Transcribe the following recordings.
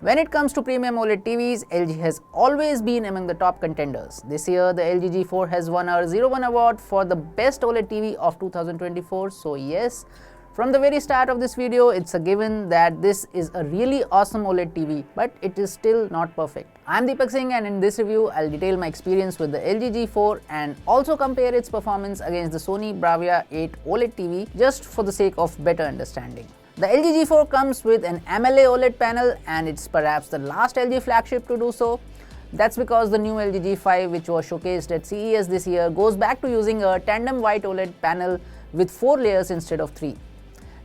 When it comes to premium OLED TVs, LG has always been among the top contenders. This year, the LG G4 has won our 01 award for the best OLED TV of 2024. So yes, from the very start of this video, it's a given that this is a really awesome OLED TV, but it is still not perfect. I'm Deepak Singh, and in this review, I'll detail my experience with the LG G4 and also compare its performance against the Sony Bravia 8 OLED TV just for the sake of better understanding. The LG G4 comes with an AMOLED OLED panel, and it's perhaps the last LG flagship to do so. That's because the new LG G5, which was showcased at CES this year, goes back to using a tandem white OLED panel with 4 layers instead of 3.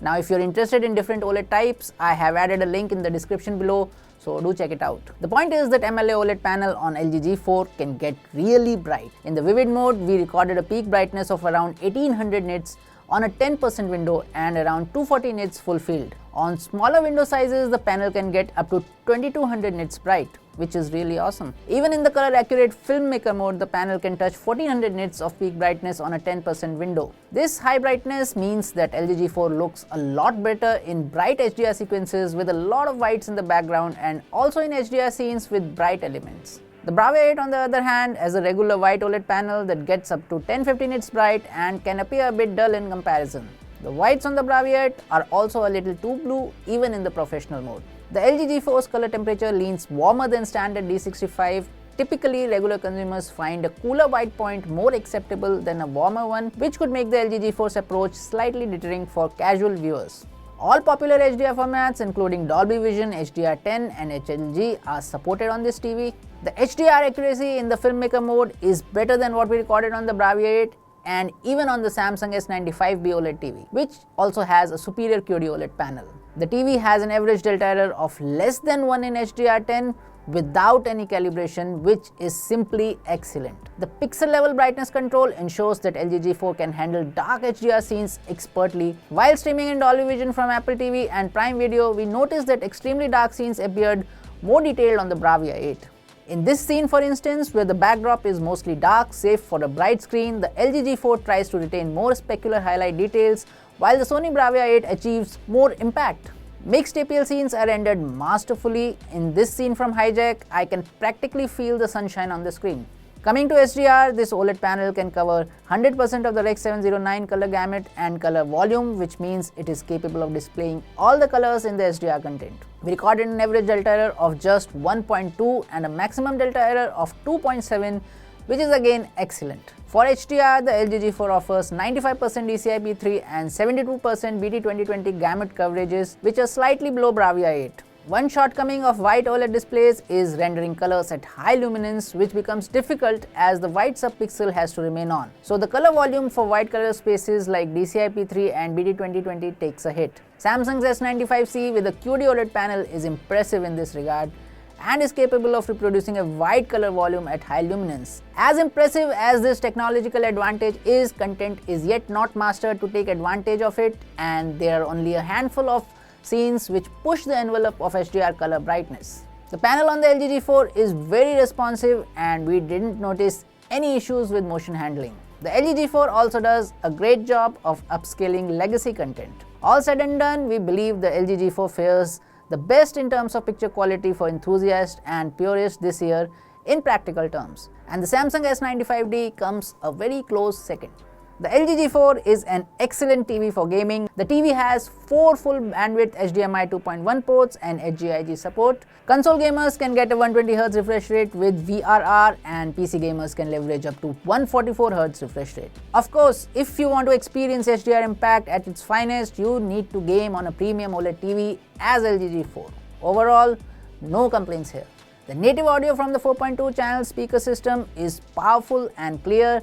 Now, if you're interested in different OLED types, I have added a link in the description below, so do check it out. The point is that AMOLED OLED panel on LG G4 can get really bright. In the vivid mode, we recorded a peak brightness of around 1800 nits on a 10% window and around 240 nits full field. On smaller window sizes, the panel can get up to 2200 nits bright, which is really awesome. Even in the color accurate filmmaker mode, the panel can touch 1400 nits of peak brightness on a 10% window. This high brightness means that LG G4 looks a lot better in bright HDR sequences with a lot of whites in the background, and also in HDR scenes with bright elements. The Bravia 8, on the other hand, has a regular white OLED panel that gets up to 1050 nits bright and can appear a bit dull in comparison. The whites on the Bravia 8 are also a little too blue even in the professional mode. The LG G4's color temperature leans warmer than standard D65. Typically, regular consumers find a cooler white point more acceptable than a warmer one, which could make the LG G4's approach slightly deterring for casual viewers. All popular HDR formats, including Dolby Vision, HDR10 and HLG, are supported on this TV. The HDR accuracy in the filmmaker mode is better than what we recorded on the Bravia 8 and even on the Samsung S95B OLED TV, which also has a superior QD-OLED panel. The TV has an average delta error of less than 1 in HDR10 without any calibration, which is simply excellent. The pixel level brightness control ensures that LG G4 can handle dark HDR scenes expertly. While streaming in Dolby Vision from Apple TV and Prime Video, we noticed that extremely dark scenes appeared more detailed on the Bravia 8. In this scene, for instance, where the backdrop is mostly dark save for a bright screen, the LG G4 tries to retain more specular highlight details, while the Sony Bravia 8 achieves more impact. Mixed APL scenes are rendered masterfully. In this scene from Hijack, I can practically feel the sunshine on the screen. Coming to HDR, this OLED panel can cover 100% of the Rec. 709 color gamut and color volume, which means it is capable of displaying all the colors in the HDR content. We recorded an average delta error of just 1.2 and a maximum delta error of 2.7, which is again excellent. For HDR, the LG G4 offers 95% DCI-P3 and 72% BT2020 gamut coverages, which are slightly below Bravia 8. One shortcoming of white OLED displays is rendering colors at high luminance, which becomes difficult as the white subpixel has to remain on. So the color volume for white color spaces like DCI-P3 and BT2020 takes a hit. Samsung's S95C with a QD-OLED panel is impressive in this regard and is capable of reproducing a wide color volume at high luminance. As impressive as this technological advantage is, content is yet not mastered to take advantage of it, and there are only a handful of scenes which push the envelope of HDR color brightness. The panel on the LG G4 is very responsive, and we didn't notice any issues with motion handling. The LG G4 also does a great job of upscaling legacy content. All said and done, we believe the LG G4 fares the best in terms of picture quality for enthusiasts and purists this year in practical terms, and the Samsung S95D comes a very close second. The LG G4 is an excellent TV for gaming. The TV has 4 full bandwidth HDMI 2.1 ports and HGIG support. Console gamers can get a 120Hz refresh rate with VRR, and PC gamers can leverage up to 144Hz refresh rate. Of course, if you want to experience HDR impact at its finest, you need to game on a premium OLED TV as LG G4. Overall, no complaints here. The native audio from the 4.2 channel speaker system is powerful and clear,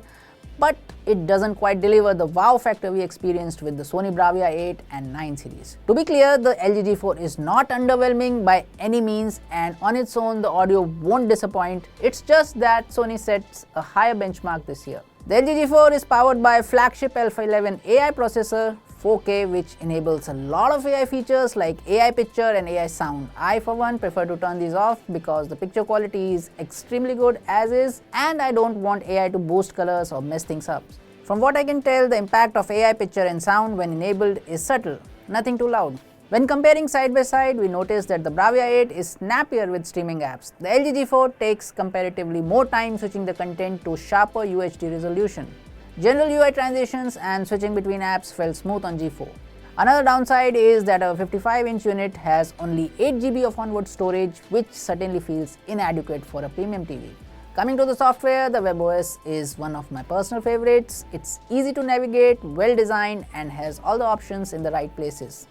but it doesn't quite deliver the wow factor we experienced with the Sony Bravia 8 and 9 series. To be clear, the LG G4 is not underwhelming by any means, and on its own the audio won't disappoint. It's just that Sony sets a higher benchmark this year. The LG G4 is powered by a flagship Alpha 11 AI processor, 4K, which enables a lot of AI features like AI picture and AI sound. I for one prefer to turn these off because the picture quality is extremely good as is, and I don't want AI to boost colors or mess things up. From what I can tell, the impact of AI picture and sound when enabled is subtle, nothing too loud. When comparing side by side, we notice that the Bravia 8 is snappier with streaming apps. The LG G4 takes comparatively more time switching the content to sharper UHD resolution. General UI transitions and switching between apps felt smooth on G4. Another downside is that a 55-inch unit has only 8 GB of onboard storage, which certainly feels inadequate for a premium TV. Coming to the software, the WebOS is one of my personal favorites. It's easy to navigate, well designed, and has all the options in the right places.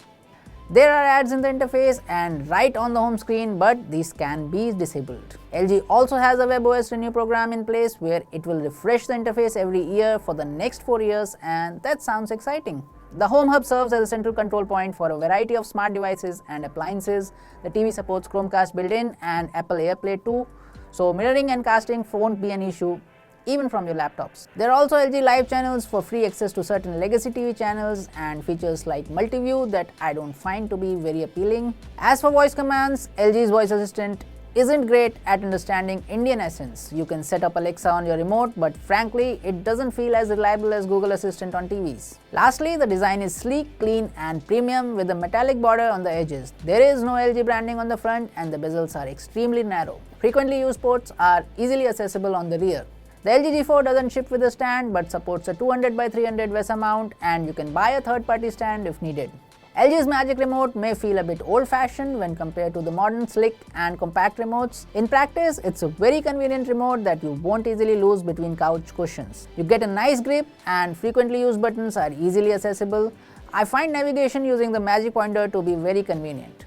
There are ads in the interface and right on the home screen, but these can be disabled. LG also has a WebOS Renew program in place where it will refresh the interface every year for the next 4 years, and that sounds exciting. The Home Hub serves as a central control point for a variety of smart devices and appliances. The TV supports Chromecast built-in and Apple AirPlay 2, so mirroring and casting won't be an issue even from your laptops. There are also LG Live channels for free access to certain legacy TV channels and features like multi-view that I don't find to be very appealing. As for voice commands, LG's voice assistant isn't great at understanding Indian accents. You can set up Alexa on your remote, but frankly, it doesn't feel as reliable as Google Assistant on TVs. Lastly, the design is sleek, clean, and premium with a metallic border on the edges. There is no LG branding on the front, and the bezels are extremely narrow. Frequently used ports are easily accessible on the rear. The LG G4 doesn't ship with a stand but supports a 200x300 VESA mount, and you can buy a third-party stand if needed. LG's Magic Remote may feel a bit old-fashioned when compared to the modern slick and compact remotes. In practice, it's a very convenient remote that you won't easily lose between couch cushions. You get a nice grip and frequently used buttons are easily accessible. I find navigation using the Magic Pointer to be very convenient.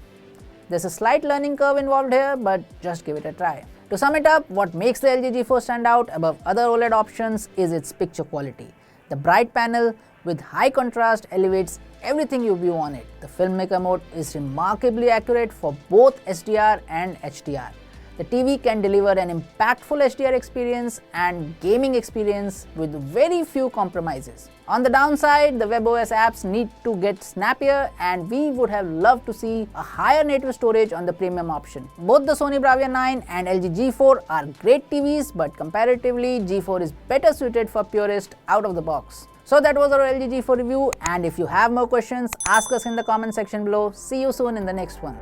There's a slight learning curve involved here, but just give it a try. To sum it up, what makes the LG G4 stand out above other OLED options is its picture quality. The bright panel with high contrast elevates everything you view on it. The filmmaker mode is remarkably accurate for both SDR and HDR. The TV can deliver an impactful HDR experience and gaming experience with very few compromises. On the downside, the WebOS apps need to get snappier, and we would have loved to see a higher native storage on the premium option. Both the Sony Bravia 9 and LG G4 are great TVs, but comparatively, G4 is better suited for purists out of the box. So that was our LG G4 review, and if you have more questions, ask us in the comment section below. See you soon in the next one.